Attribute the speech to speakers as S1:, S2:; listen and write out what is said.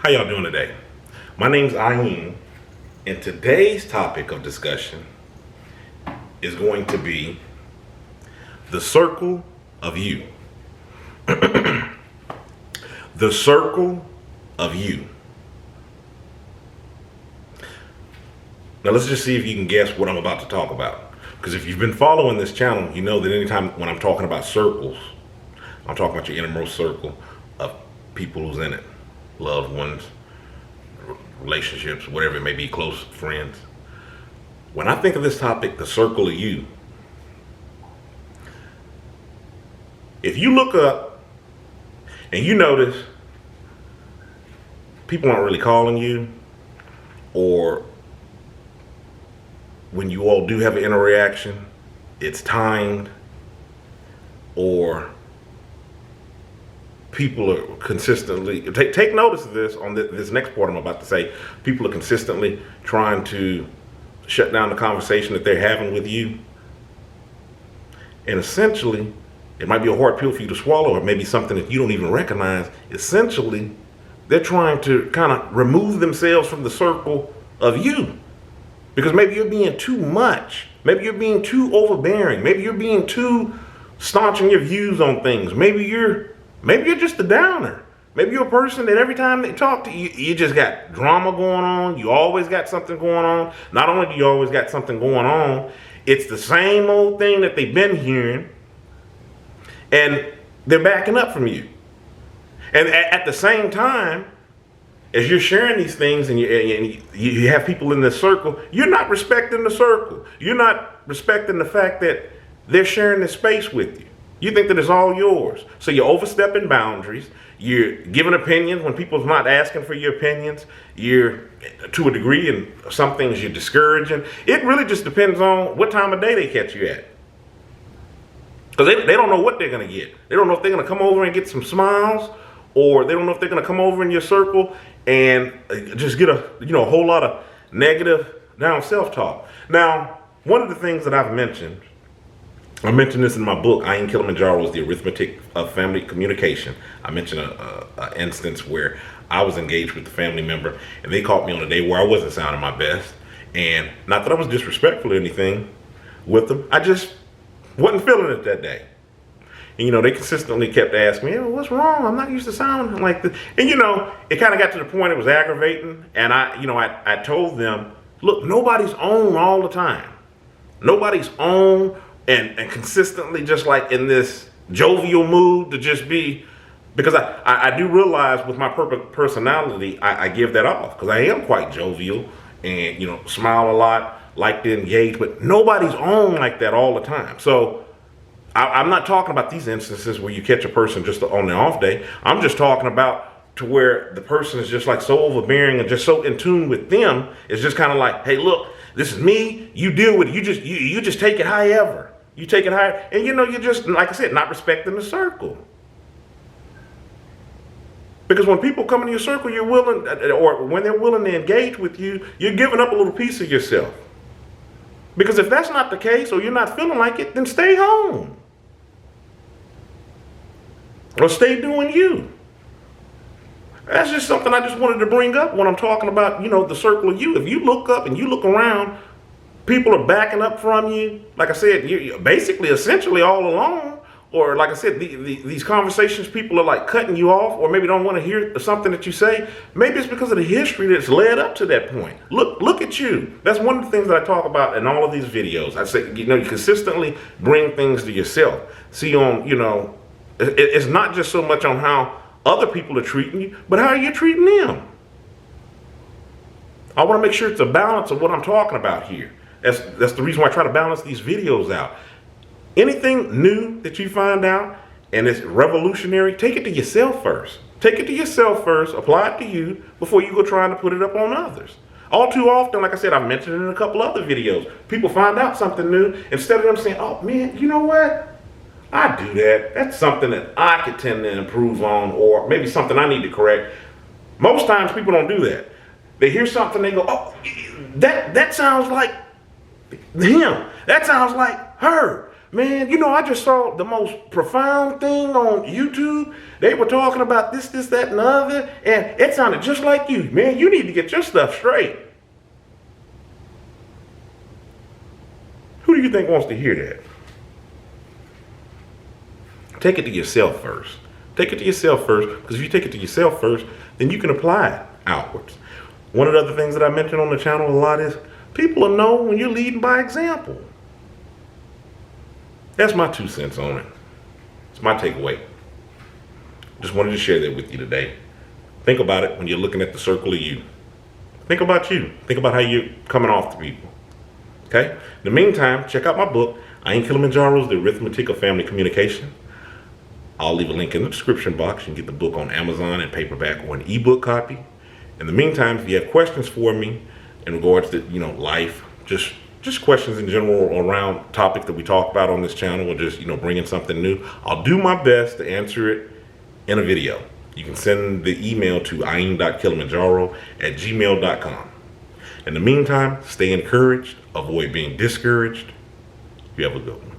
S1: How y'all doing today? My name's Ayin, and today's topic of discussion is going to be the circle of you. The circle of you. Now let's just see if you can guess what I'm about to talk about. Because if you've been following this channel, you know that anytime when I'm talking about circles, I'm talking about your innermost circle of people who's in it. Loved ones, relationships, whatever it may be, close friends. When I think of this topic, the circle of you, if you look up and you notice people aren't really calling you, or when you all do have an interaction, it's timed, or people are consistently, take notice of this on this next part I'm about to say. People are consistently trying to shut down the conversation that they're having with you. And essentially, it might be a hard pill for you to swallow, or maybe something that you don't even recognize. Essentially, they're trying to kind of remove themselves from the circle of you. Because maybe you're being too much. Maybe you're being too overbearing. Maybe you're being too staunch in your views on things. Maybe you're just a downer. Maybe you're a person that every time they talk to you, you just got drama going on. You always got something going on. Not only do you always got something going on, it's the same old thing that they've been hearing, and they're backing up from you. And at the same time, as you're sharing these things and you have people in this circle, you're not respecting the circle. You're not respecting the fact that they're sharing this space with you. You think that it's all yours. So you're overstepping boundaries. You're giving opinions when people's not asking for your opinions. You're, to a degree, in some things you're discouraging. It really just depends on what time of day they catch you at. Because they don't know what they're going to get. They don't know if they're going to come over and get some smiles, or they don't know if they're going to come over in your circle and just get a whole lot of negative down self-talk. Now, one of the things that I mentioned this in my book, Kilimanjaro, is the Arithmetic of Family Communication. I mentioned an instance where I was engaged with a family member, and they caught me on a day where I wasn't sounding my best. And not that I was disrespectful or anything with them, I just wasn't feeling it that day. And, they consistently kept asking me, what's wrong? I'm not used to sounding like this. And, it kind of got to the point it was aggravating. And I told them, look, nobody's on all the time. Nobody's on and consistently just like in this jovial mood to just be, because I do realize with my personality, I give that off, because I am quite jovial and, smile a lot, like to engage, but nobody's on like that all the time. So I'm not talking about these instances where you catch a person just on their off day. I'm just talking about to where the person is just like so overbearing and just so in tune with them. It's just kind of like, hey, look, this is me. You deal with it. You just take it however. You take it higher. And you're just, like I said, not respecting the circle. Because when people come into your circle, you're willing, or when they're willing to engage with you, you're giving up a little piece of yourself. Because if that's not the case, or you're not feeling like it, then stay home. Or stay doing you. That's just something I just wanted to bring up when I'm talking about, the circle of you. If you look up and you look around, people are backing up from you. Like I said, you're basically, essentially all alone. Or like I said, these conversations, people are like cutting you off, or maybe don't want to hear something that you say. Maybe it's because of the history that's led up to that point. Look at you. That's one of the things that I talk about in all of these videos. I say, you consistently bring things to yourself. See it's not just so much on how other people are treating you, but how you're treating them. I want to make sure it's a balance of what I'm talking about here. That's the reason why I try to balance these videos out. Anything new that you find out and it's revolutionary, take it to yourself first. Take it to yourself first, apply it to you before you go trying to put it up on others. All too often, like I said, I've mentioned it in a couple other videos, people find out something new, instead of them saying, oh man, you know what? I do that. That's something that I could tend to improve on, or maybe something I need to correct. Most times people don't do that. They hear something, they go, oh, that sounds like him. That sounds like her. Man, you know, I just saw the most profound thing on YouTube. They were talking about this, that, and the other, and it sounded just like you. Man, you need to get your stuff straight. Who do you think wants to hear that? Take it to yourself first. Take it to yourself first, because if you take it to yourself first, then you can apply it outwards. One of the other things that I mentioned on the channel a lot is people will know when you're leading by example. That's my 2 cents on it. It's my takeaway. Just wanted to share that with you today. Think about it when you're looking at the circle of you. Think about you. Think about how you're coming off to people. Okay? In the meantime, check out my book, I Ain't Kilimanjaro's The Arithmetic of Family Communication. I'll leave a link in the description box. You can get the book on Amazon in paperback or an ebook copy. In the meantime, if you have questions for me in regards to, life, just questions in general around topics that we talk about on this channel, or just, bringing something new, I'll do my best to answer it in a video. You can send the email to aim.kilimanjaro@gmail.com. In the meantime, stay encouraged, avoid being discouraged. You have a good one.